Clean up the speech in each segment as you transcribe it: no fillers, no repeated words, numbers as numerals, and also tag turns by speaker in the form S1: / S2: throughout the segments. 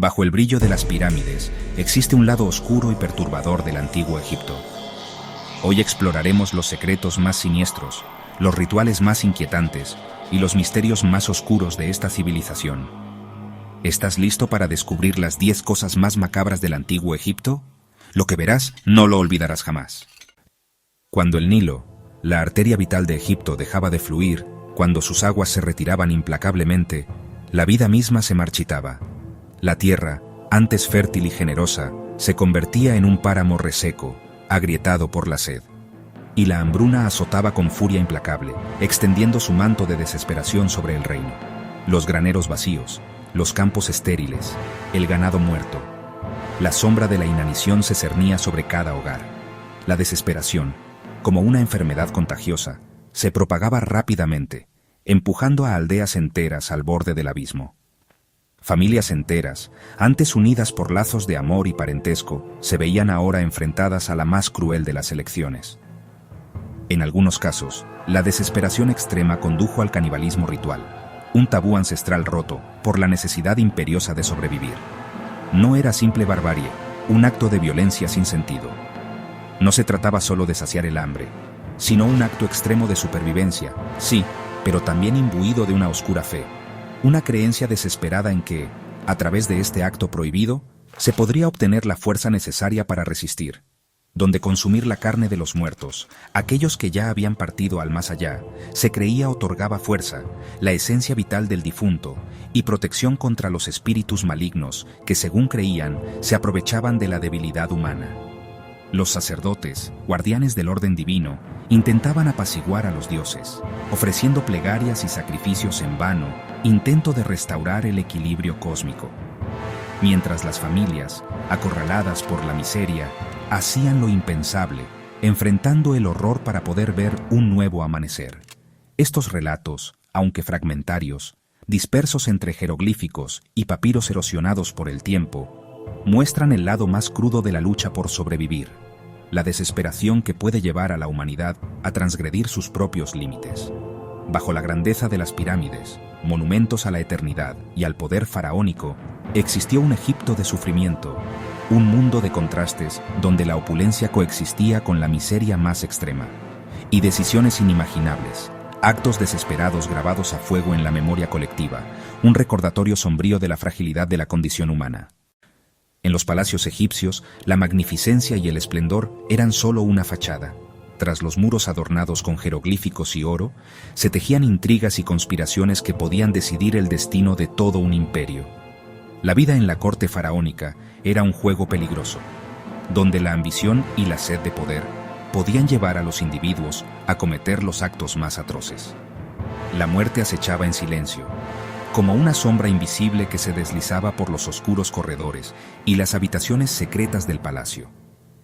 S1: Bajo el brillo de las pirámides existe un lado oscuro y perturbador del antiguo Egipto. Hoy exploraremos los secretos más siniestros, los rituales más inquietantes y los misterios más oscuros de esta civilización. ¿Estás listo para descubrir las 10 cosas más macabras del antiguo Egipto? Lo que verás no lo olvidarás jamás. Cuando el Nilo, la arteria vital de Egipto, dejaba de fluir, cuando sus aguas se retiraban implacablemente, la vida misma se marchitaba. La tierra, antes fértil y generosa, se convertía en un páramo reseco, agrietado por la sed. Y la hambruna azotaba con furia implacable, extendiendo su manto de desesperación sobre el reino. Los graneros vacíos, los campos estériles, el ganado muerto. La sombra de la inanición se cernía sobre cada hogar. La desesperación, como una enfermedad contagiosa, se propagaba rápidamente, empujando a aldeas enteras al borde del abismo. Familias enteras, antes unidas por lazos de amor y parentesco, se veían ahora enfrentadas a la más cruel de las elecciones. En algunos casos, la desesperación extrema condujo al canibalismo ritual, un tabú ancestral roto por la necesidad imperiosa de sobrevivir. No era simple barbarie, un acto de violencia sin sentido. No se trataba solo de saciar el hambre, sino un acto extremo de supervivencia, sí, pero también imbuido de una oscura fe. Una creencia desesperada en que, a través de este acto prohibido, se podría obtener la fuerza necesaria para resistir, donde consumir la carne de los muertos, aquellos que ya habían partido al más allá, se creía otorgaba fuerza, la esencia vital del difunto y protección contra los espíritus malignos que, según creían, se aprovechaban de la debilidad humana. Los sacerdotes, guardianes del orden divino, intentaban apaciguar a los dioses, ofreciendo plegarias y sacrificios en vano, intento de restaurar el equilibrio cósmico. Mientras las familias, acorraladas por la miseria, hacían lo impensable, enfrentando el horror para poder ver un nuevo amanecer. Estos relatos, aunque fragmentarios, dispersos entre jeroglíficos y papiros erosionados por el tiempo, muestran el lado más crudo de la lucha por sobrevivir, la desesperación que puede llevar a la humanidad a transgredir sus propios límites. Bajo la grandeza de las pirámides, monumentos a la eternidad y al poder faraónico, existió un Egipto de sufrimiento, un mundo de contrastes donde la opulencia coexistía con la miseria más extrema, y decisiones inimaginables, actos desesperados grabados a fuego en la memoria colectiva, un recordatorio sombrío de la fragilidad de la condición humana. En los palacios egipcios, la magnificencia y el esplendor eran solo una fachada. Tras los muros adornados con jeroglíficos y oro, se tejían intrigas y conspiraciones que podían decidir el destino de todo un imperio. La vida en la corte faraónica era un juego peligroso, donde la ambición y la sed de poder podían llevar a los individuos a cometer los actos más atroces. La muerte acechaba en silencio, como una sombra invisible que se deslizaba por los oscuros corredores y las habitaciones secretas del palacio.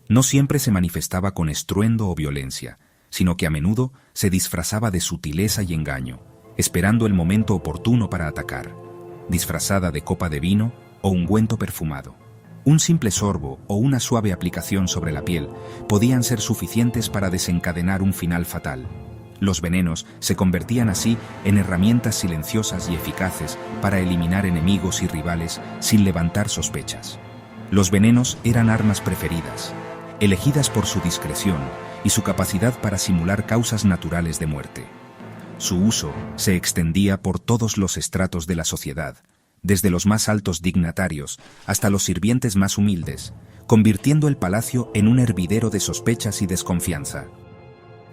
S1: No siempre se manifestaba con estruendo o violencia, sino que a menudo se disfrazaba de sutileza y engaño, esperando el momento oportuno para atacar, disfrazada de copa de vino o ungüento perfumado. Un simple sorbo o una suave aplicación sobre la piel podían ser suficientes para desencadenar un final fatal. Los venenos se convertían así en herramientas silenciosas y eficaces para eliminar enemigos y rivales sin levantar sospechas. Los venenos eran armas preferidas, elegidas por su discreción y su capacidad para simular causas naturales de muerte. Su uso se extendía por todos los estratos de la sociedad, desde los más altos dignatarios hasta los sirvientes más humildes, convirtiendo el palacio en un hervidero de sospechas y desconfianza,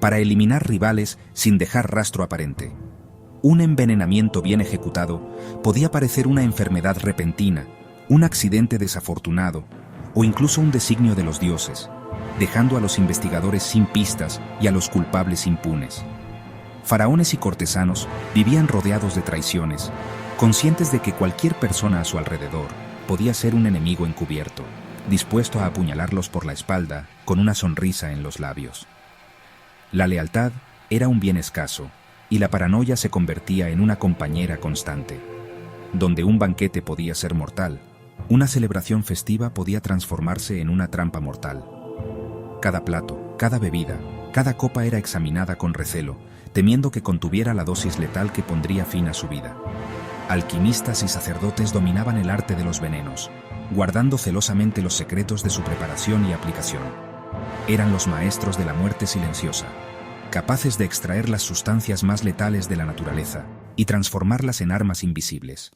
S1: para eliminar rivales sin dejar rastro aparente. Un envenenamiento bien ejecutado podía parecer una enfermedad repentina, un accidente desafortunado o incluso un designio de los dioses, dejando a los investigadores sin pistas y a los culpables impunes. Faraones y cortesanos vivían rodeados de traiciones, conscientes de que cualquier persona a su alrededor podía ser un enemigo encubierto, dispuesto a apuñalarlos por la espalda con una sonrisa en los labios. La lealtad era un bien escaso, y la paranoia se convertía en una compañera constante. Donde un banquete podía ser mortal, una celebración festiva podía transformarse en una trampa mortal. Cada plato, cada bebida, cada copa era examinada con recelo, temiendo que contuviera la dosis letal que pondría fin a su vida. Alquimistas y sacerdotes dominaban el arte de los venenos, guardando celosamente los secretos de su preparación y aplicación. Eran los maestros de la muerte silenciosa, capaces de extraer las sustancias más letales de la naturaleza y transformarlas en armas invisibles,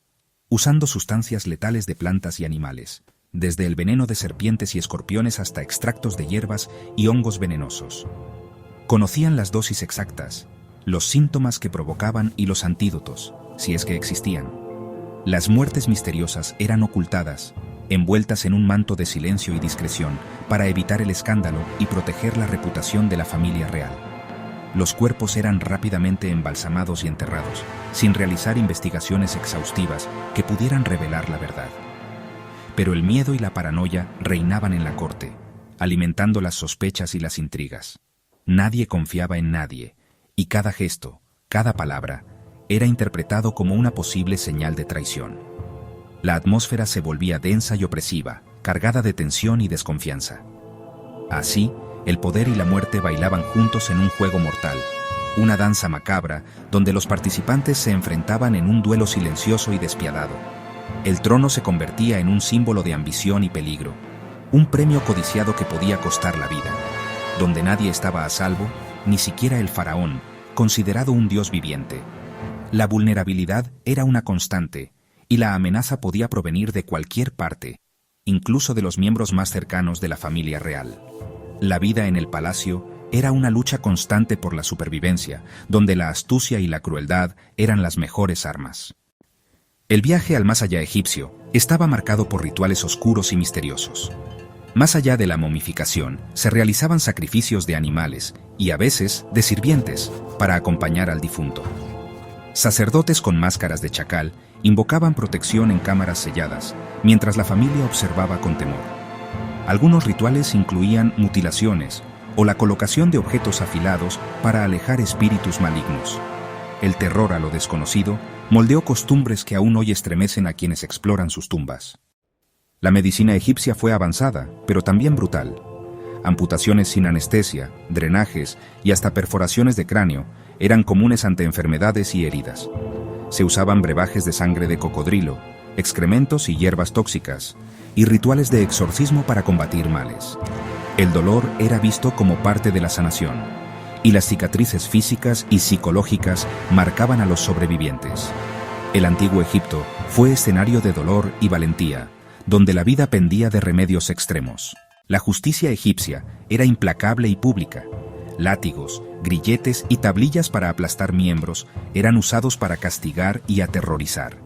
S1: usando sustancias letales de plantas y animales, desde el veneno de serpientes y escorpiones hasta extractos de hierbas y hongos venenosos. Conocían las dosis exactas, los síntomas que provocaban y los antídotos, si es que existían. Las muertes misteriosas eran ocultadas, envueltas en un manto de silencio y discreción para evitar el escándalo y proteger la reputación de la familia real. Los cuerpos eran rápidamente embalsamados y enterrados, sin realizar investigaciones exhaustivas que pudieran revelar la verdad. Pero el miedo y la paranoia reinaban en la corte, alimentando las sospechas y las intrigas. Nadie confiaba en nadie, y cada gesto, cada palabra, era interpretado como una posible señal de traición. La atmósfera se volvía densa y opresiva, cargada de tensión y desconfianza. Así, el poder y la muerte bailaban juntos en un juego mortal, una danza macabra donde los participantes se enfrentaban en un duelo silencioso y despiadado. El trono se convertía en un símbolo de ambición y peligro, un premio codiciado que podía costar la vida, donde nadie estaba a salvo, ni siquiera el faraón, considerado un dios viviente. La vulnerabilidad era una constante, y la amenaza podía provenir de cualquier parte, incluso de los miembros más cercanos de la familia real. La vida en el palacio era una lucha constante por la supervivencia, donde la astucia y la crueldad eran las mejores armas. El viaje al más allá egipcio estaba marcado por rituales oscuros y misteriosos. Más allá de la momificación, se realizaban sacrificios de animales y a veces de sirvientes para acompañar al difunto. Sacerdotes con máscaras de chacal invocaban protección en cámaras selladas, mientras la familia observaba con temor. Algunos rituales incluían mutilaciones o la colocación de objetos afilados para alejar espíritus malignos. El terror a lo desconocido moldeó costumbres que aún hoy estremecen a quienes exploran sus tumbas. La medicina egipcia fue avanzada, pero también brutal. Amputaciones sin anestesia, drenajes y hasta perforaciones de cráneo eran comunes ante enfermedades y heridas. Se usaban brebajes de sangre de cocodrilo, excrementos y hierbas tóxicas, y rituales de exorcismo para combatir males. El dolor era visto como parte de la sanación, y las cicatrices físicas y psicológicas marcaban a los sobrevivientes. El antiguo Egipto fue escenario de dolor y valentía, donde la vida pendía de remedios extremos. La justicia egipcia era implacable y pública. Látigos, grilletes y tablillas para aplastar miembros eran usados para castigar y aterrorizar.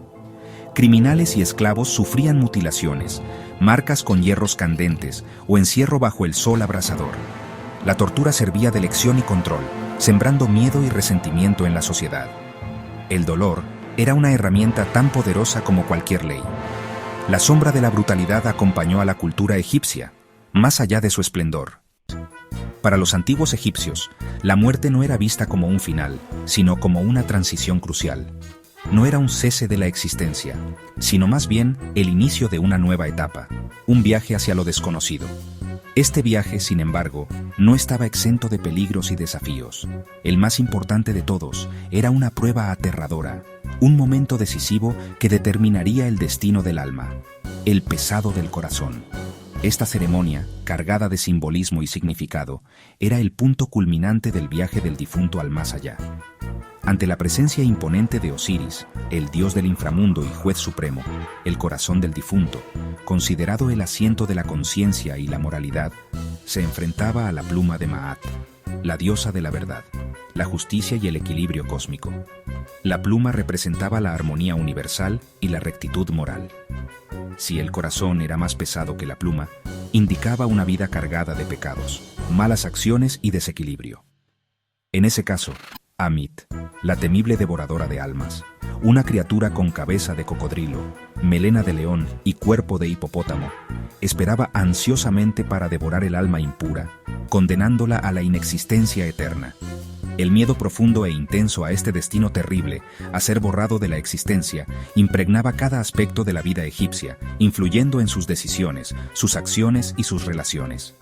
S1: Criminales y esclavos sufrían mutilaciones, marcas con hierros candentes o encierro bajo el sol abrasador. La tortura servía de lección y control, sembrando miedo y resentimiento en la sociedad. El dolor era una herramienta tan poderosa como cualquier ley. La sombra de la brutalidad acompañó a la cultura egipcia, más allá de su esplendor. Para los antiguos egipcios, la muerte no era vista como un final, sino como una transición crucial. No era un cese de la existencia, sino más bien el inicio de una nueva etapa, un viaje hacia lo desconocido. Este viaje, sin embargo, no estaba exento de peligros y desafíos. El más importante de todos era una prueba aterradora, un momento decisivo que determinaría el destino del alma, el pesado del corazón. Esta ceremonia, cargada de simbolismo y significado, era el punto culminante del viaje del difunto al más allá. Ante la presencia imponente de Osiris, el dios del inframundo y juez supremo, el corazón del difunto, considerado el asiento de la conciencia y la moralidad, se enfrentaba a la pluma de Maat, la diosa de la verdad, la justicia y el equilibrio cósmico. La pluma representaba la armonía universal y la rectitud moral. Si el corazón era más pesado que la pluma, indicaba una vida cargada de pecados, malas acciones y desequilibrio. En ese caso, Amit, la temible devoradora de almas, una criatura con cabeza de cocodrilo, melena de león y cuerpo de hipopótamo, esperaba ansiosamente para devorar el alma impura, condenándola a la inexistencia eterna. El miedo profundo e intenso a este destino terrible, a ser borrado de la existencia, impregnaba cada aspecto de la vida egipcia, influyendo en sus decisiones, sus acciones y sus relaciones.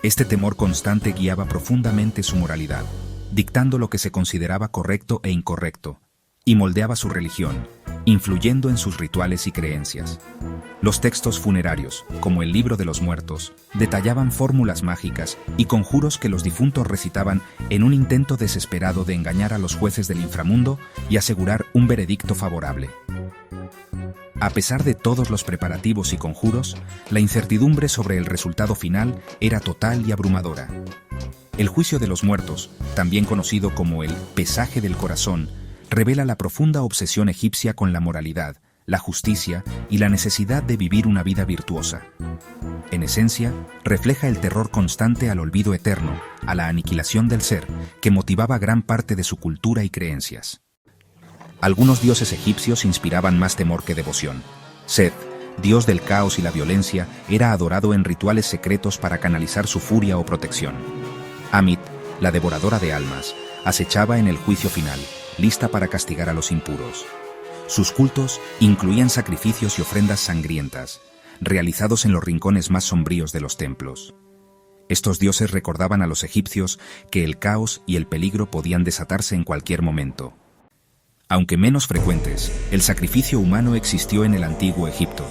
S1: Este temor constante guiaba profundamente su moralidad, dictando lo que se consideraba correcto e incorrecto, y moldeaba su religión, influyendo en sus rituales y creencias. Los textos funerarios, como el Libro de los Muertos, detallaban fórmulas mágicas y conjuros que los difuntos recitaban en un intento desesperado de engañar a los jueces del inframundo y asegurar un veredicto favorable. A pesar de todos los preparativos y conjuros, la incertidumbre sobre el resultado final era total y abrumadora. El juicio de los muertos, también conocido como el pesaje del corazón, revela la profunda obsesión egipcia con la moralidad, la justicia y la necesidad de vivir una vida virtuosa. En esencia, refleja el terror constante al olvido eterno, a la aniquilación del ser, que motivaba gran parte de su cultura y creencias. Algunos dioses egipcios inspiraban más temor que devoción. Seth, dios del caos y la violencia, era adorado en rituales secretos para canalizar su furia o protección. Amit, la devoradora de almas, acechaba en el juicio final, lista para castigar a los impuros. Sus cultos incluían sacrificios y ofrendas sangrientas, realizados en los rincones más sombríos de los templos. Estos dioses recordaban a los egipcios que el caos y el peligro podían desatarse en cualquier momento. Aunque menos frecuentes, el sacrificio humano existió en el antiguo Egipto.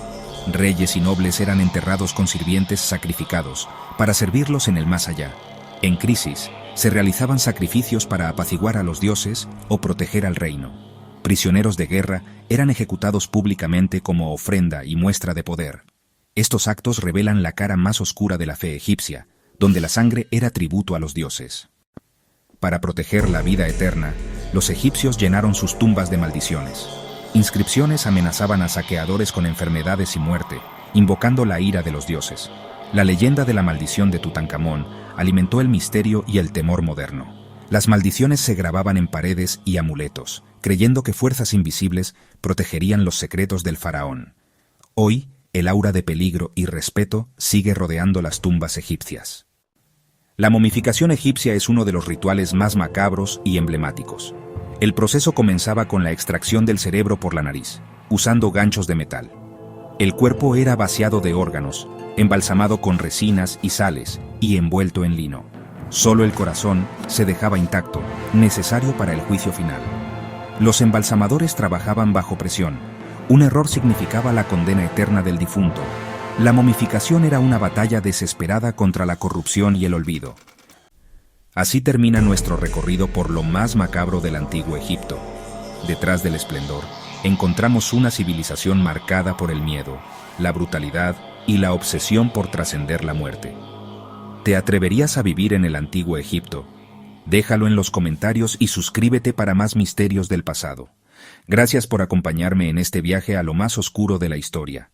S1: Reyes y nobles eran enterrados con sirvientes sacrificados para servirlos en el más allá. En crisis, se realizaban sacrificios para apaciguar a los dioses o proteger al reino. Prisioneros de guerra eran ejecutados públicamente como ofrenda y muestra de poder. Estos actos revelan la cara más oscura de la fe egipcia, donde la sangre era tributo a los dioses. Para proteger la vida eterna, los egipcios llenaron sus tumbas de maldiciones. Inscripciones amenazaban a saqueadores con enfermedades y muerte, invocando la ira de los dioses. La leyenda de la maldición de Tutankamón alimentó el misterio y el temor moderno. Las maldiciones se grababan en paredes y amuletos, creyendo que fuerzas invisibles protegerían los secretos del faraón. Hoy, el aura de peligro y respeto sigue rodeando las tumbas egipcias. La momificación egipcia es uno de los rituales más macabros y emblemáticos. El proceso comenzaba con la extracción del cerebro por la nariz, usando ganchos de metal. El cuerpo era vaciado de órganos, embalsamado con resinas y sales y envuelto en lino. Solo el corazón se dejaba intacto, necesario para el juicio final. Los embalsamadores trabajaban bajo presión. Un error significaba la condena eterna del difunto. La momificación era una batalla desesperada contra la corrupción y el olvido. Así termina nuestro recorrido por lo más macabro del antiguo Egipto. Detrás del esplendor, encontramos una civilización marcada por el miedo, la brutalidad y la obsesión por trascender la muerte. ¿Te atreverías a vivir en el antiguo Egipto? Déjalo en los comentarios y suscríbete para más misterios del pasado. Gracias por acompañarme en este viaje a lo más oscuro de la historia.